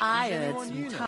iron anyone you know?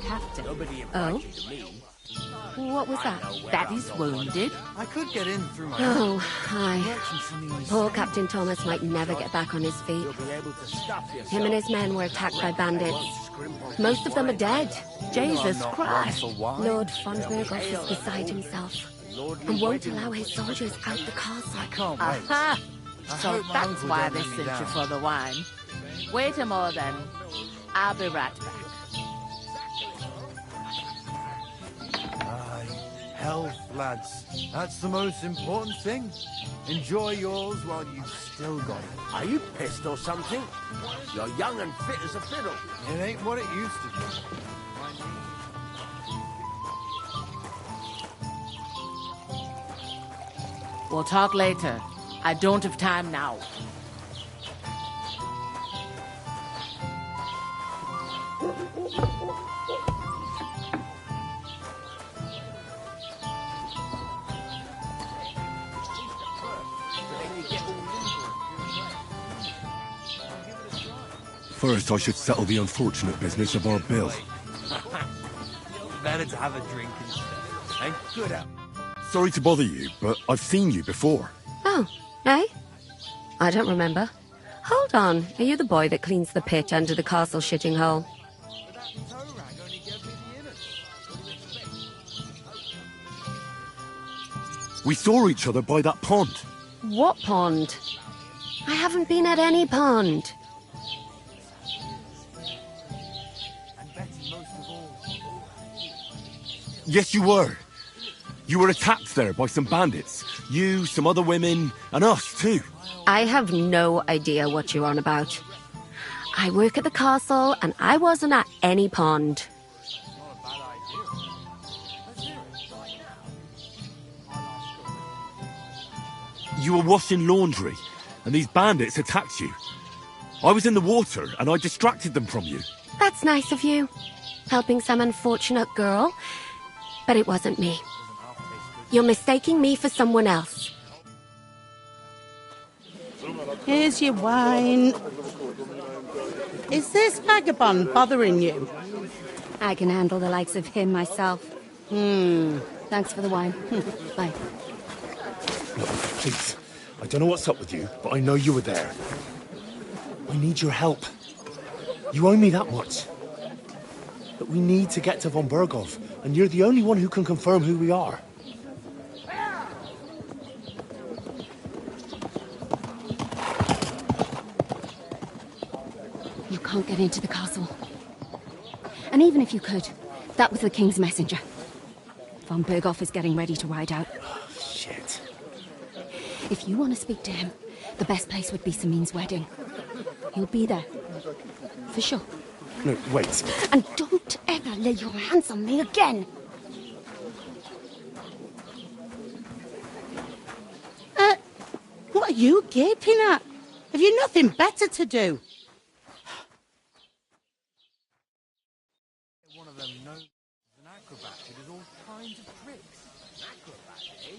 captain. Oh? What was that? Daddy's wounded. I could get in through my... Oh, hi. Poor Captain Thomas might never get back on his feet. Him and his men were attacked by bandits. Most of them are dead. Jesus Christ. Lord von Burgos is beside himself and won't allow his soldiers out the castle. Aha! So that's why they sent you for the wine. Wait a moment then. I'll be right back. Health, lads. That's the most important thing. Enjoy yours while you've still got it. Are you pissed or something? You're young and fit as a fiddle. It ain't what it used to be. We'll talk later. I don't have time now. First, I should settle the unfortunate business of our bill. Better to have a drink instead. And good out. Sorry to bother you, but I've seen you before. Oh, eh? I don't remember. Hold on, are you the boy that cleans the pit under the castle shitting hole? We saw each other by that pond. What pond? I haven't been at any pond. Yes, you were. You were attacked there by some bandits. You, some other women, and us too. I have no idea what you're on about. I work at the castle, and I wasn't at any pond. You were washing laundry, and these bandits attacked you. I was in the water, and I distracted them from you. That's nice of you. Helping some unfortunate girl. But it wasn't me. You're mistaking me for someone else. Here's your wine. Is this vagabond bothering you? I can handle the likes of him myself. Thanks for the wine. Bye. Look, please. I don't know what's up with you, but I know you were there. I need your help. You owe me that much. But we need to get to von Burgov, and you're the only one who can confirm who we are. You can't get into the castle. And even if you could, that was the King's messenger. Von Burgov is getting ready to ride out. Oh, shit. If you want to speak to him, the best place would be Samin's wedding. He'll be there. For sure. No, wait. And don't ever lay your hands on me again! What are you gaping at? Have you nothing better to do? One of them knows an acrobat who does all kinds of tricks. Acrobat, eh?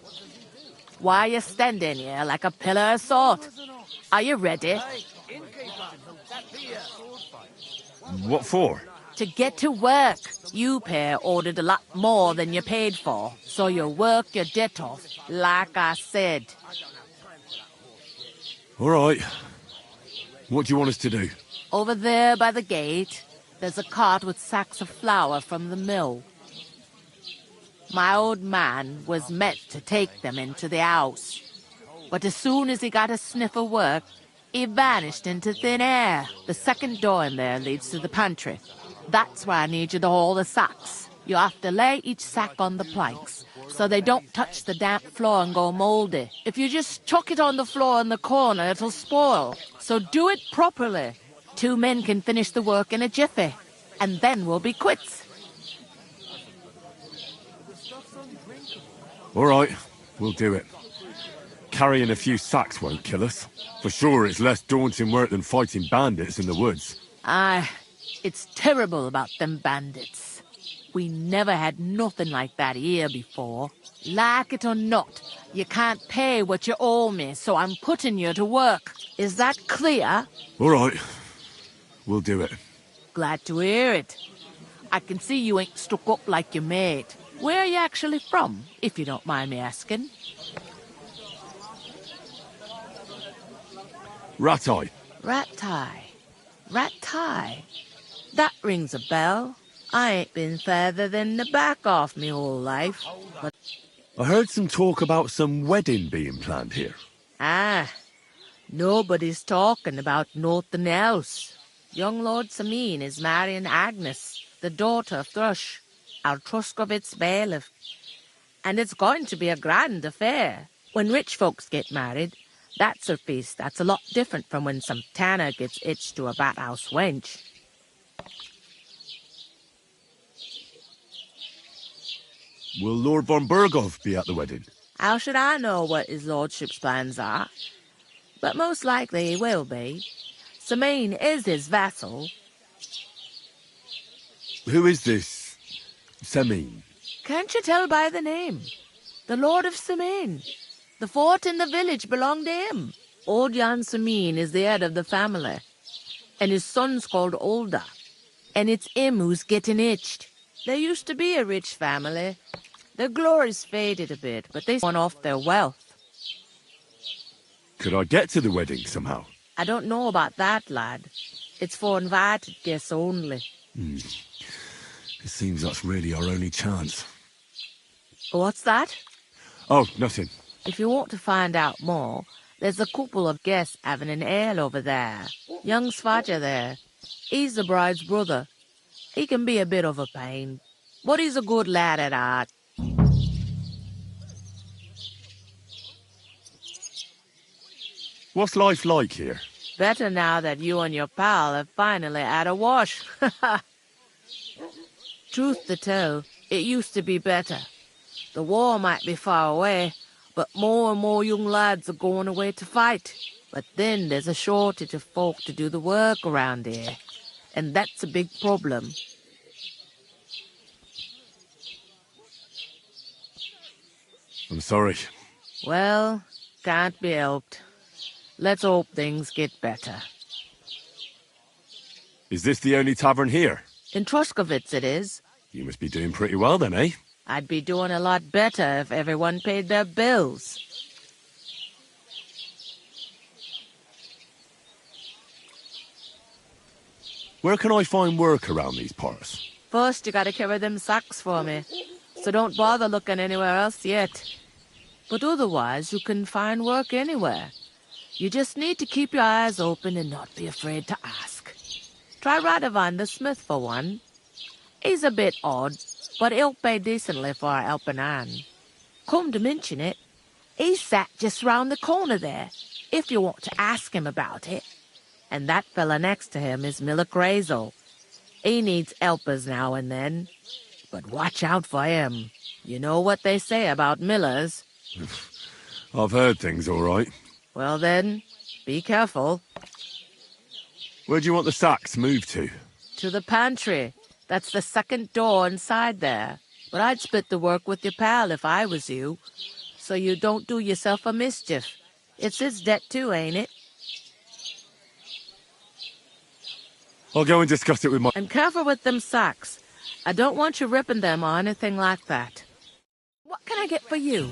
What does he do? Why are you standing here like a pillar of salt? Are you ready? Hey, innkeeper, that beer. What for? To get to work. You pair ordered a lot more than you paid for, so you work your debt off, like I said. All right. What do you want us to do? Over there by the gate, there's a cart with sacks of flour from the mill. My old man was meant to take them into the house, but as soon as he got a sniff of work, he vanished into thin air. The second door in there leads to the pantry. That's where I need you to haul the sacks. You have to lay each sack on the planks, so they don't touch the damp floor and go mouldy. If you just chuck it on the floor in the corner, it'll spoil. So do it properly. 2 men can finish the work in a jiffy, and then we'll be quits. All right, we'll do it. Carrying a few sacks won't kill us. For sure, it's less daunting work than fighting bandits in the woods. Aye, it's terrible about them bandits. We never had nothing like that here before. Like it or not, you can't pay what you owe me, so I'm putting you to work. Is that clear? All right, we'll do it. Glad to hear it. I can see you ain't stuck up like your mate. Where are you actually from, if you don't mind me asking? Rat-eye. Rat-tie. Rat-tie. That rings a bell. I ain't been further than the back off me whole life. But I heard some talk about some wedding being planned here. Nobody's talking about nothing else. Young Lord Sameen is marrying Agnes, the daughter of Thrush, our Truscovitz bailiff. And it's going to be a grand affair. When rich folks get married, that's a feast that's a lot different from when some tanner gets hitched to a bathouse wench. Will Lord von Berghoff be at the wedding? How should I know what his lordship's plans are? But most likely he will be. Sameen is his vassal. Who is this Semine? Can't you tell by the name? The Lord of Sameen. The fort and the village belong to him. Old Jan Sameen is the head of the family, and his son's called Olda. And it's him who's getting itched. There used to be a rich family. Their glory's faded a bit, but they won off their wealth. Could I get to the wedding somehow? I don't know about that, lad. It's for invited guests only. It seems that's really our only chance. What's that? Oh, nothing. If you want to find out more, there's a couple of guests having an ale over there. Young Svaja there. He's the bride's brother. He can be a bit of a pain, but he's a good lad at heart. What's life like here? Better now that you and your pal have finally had a wash. Truth to tell, it used to be better. The war might be far away, but more and more young lads are going away to fight. But then there's a shortage of folk to do the work around here, and that's a big problem. I'm sorry. Well, can't be helped. Let's hope things get better. Is this the only tavern here? In Truscovitz it is. You must be doing pretty well then, eh? I'd be doing a lot better if everyone paid their bills. Where can I find work around these parts? First, you gotta carry them sacks for me, so don't bother looking anywhere else yet. But otherwise, you can find work anywhere. You just need to keep your eyes open and not be afraid to ask. Try Radovan the smith for one. He's a bit odd, but he'll pay decently for a helping hand. Come to mention it, he's sat just round the corner there, if you want to ask him about it. And that fella next to him is Miller Crazel. He needs helpers now and then. But watch out for him. You know what they say about Millers. I've heard things all right. Well then, be careful. Where do you want the sacks moved to? To the pantry. That's the second door inside there. But I'd split the work with your pal if I was you, so you don't do yourself a mischief. It's his debt too, ain't it? I'll go and discuss it with my... And careful with them sacks. I don't want you ripping them or anything like that. What can I get for you?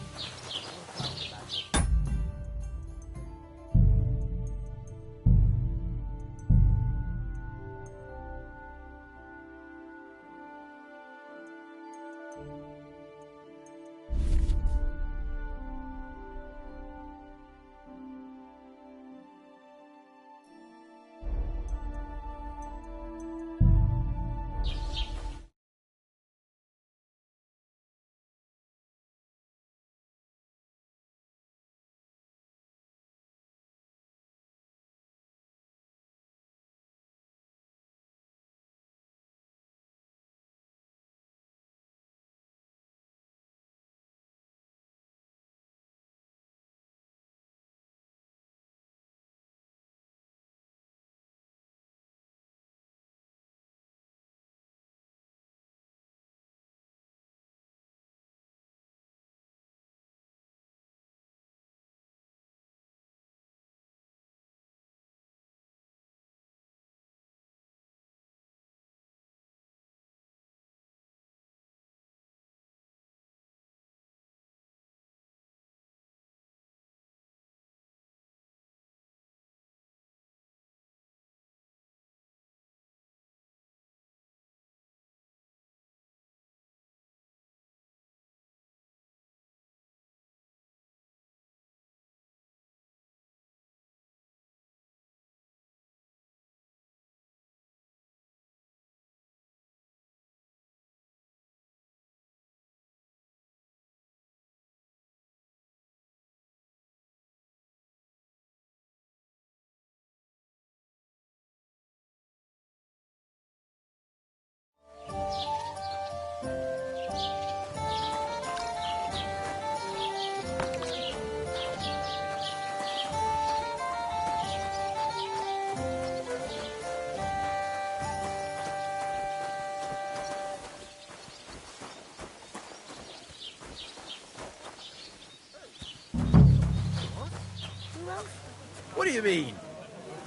What do you mean?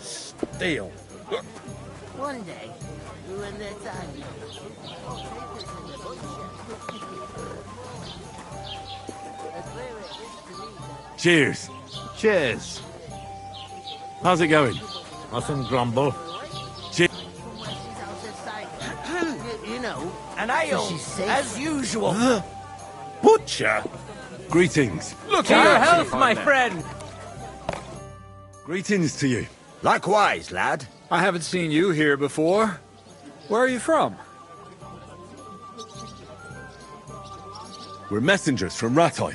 Steal? One day, when they're done, Cheers. Cheers. How's it going? Mustn't grumble. Cheers. you know, An ale, she says- as usual. Butcher. Greetings. Look to your health, my friend. Greetings to you. Likewise, lad. I haven't seen you here before. Where are you from? We're messengers from Rattay,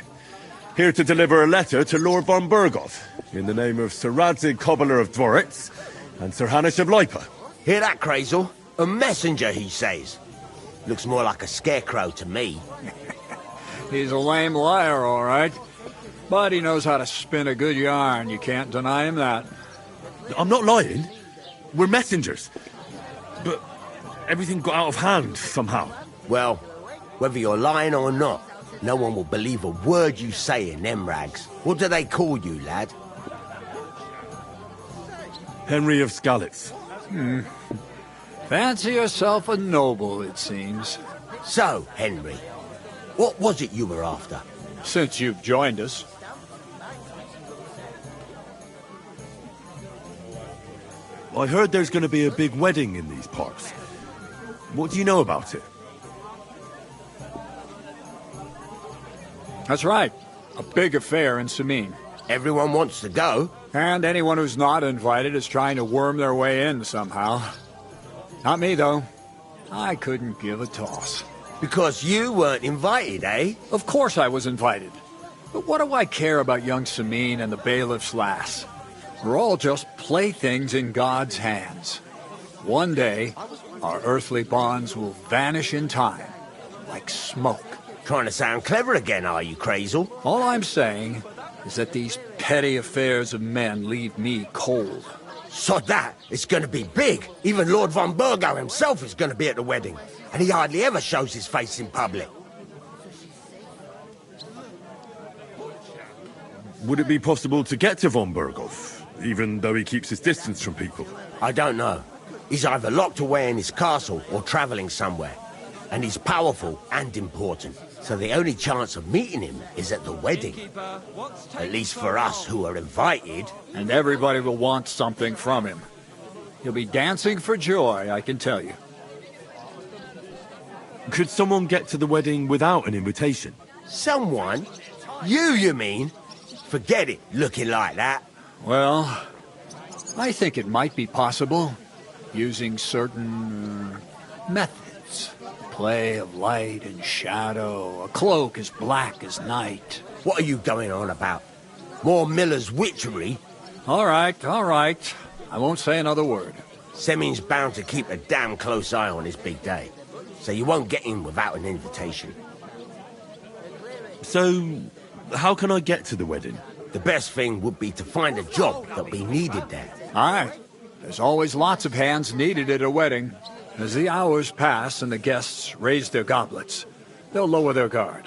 here to deliver a letter to Lord von Burgov, in the name of Sir Radzig Cobbler of Dworitz and Sir Hanish of Lipa. Hear that, Crazel? A messenger, he says. Looks more like a scarecrow to me. He's a lame liar, all right. But he knows how to spin a good yarn. You can't deny him that. I'm not lying. We're messengers. But everything got out of hand somehow. Well, whether you're lying or not, no one will believe a word you say in them rags. What do they call you, lad? Henry of Skalitz. Fancy yourself a noble, it seems. So, Henry, what was it you were after? Since you've joined us. I heard there's going to be a big wedding in these parts. What do you know about it? That's right. A big affair in Sameen. Everyone wants to go. And anyone who's not invited is trying to worm their way in somehow. Not me, though. I couldn't give a toss. Because you weren't invited, eh? Of course I was invited. But what do I care about young Sameen and the bailiff's lass? We're all just playthings in God's hands. One day, our earthly bonds will vanish in time, like smoke. Trying to sound clever again, are you, Crazel? All I'm saying is that these petty affairs of men leave me cold. Sod that, it's going to be big. Even Lord von Burgo himself is going to be at the wedding. And he hardly ever shows his face in public. Would it be possible to get to von Burgov, even though he keeps his distance from people? I don't know. He's either locked away in his castle or travelling somewhere. And he's powerful and important. So the only chance of meeting him is at the wedding. At least for us who are invited. And everybody will want something from him. He'll be dancing for joy, I can tell you. Could someone get to the wedding without an invitation? Someone? You mean? Forget it, looking like that. Well, I think it might be possible, using certain methods. Play of light and shadow, a cloak as black as night. What are you going on about? More Miller's witchery? All right. I won't say another word. Semin's bound to keep a damn close eye on his big day. So you won't get in without an invitation. So, how can I get to the wedding? The best thing would be to find a job that'll be needed there. All right. There's always lots of hands needed at a wedding. As the hours pass and the guests raise their goblets, they'll lower their guard.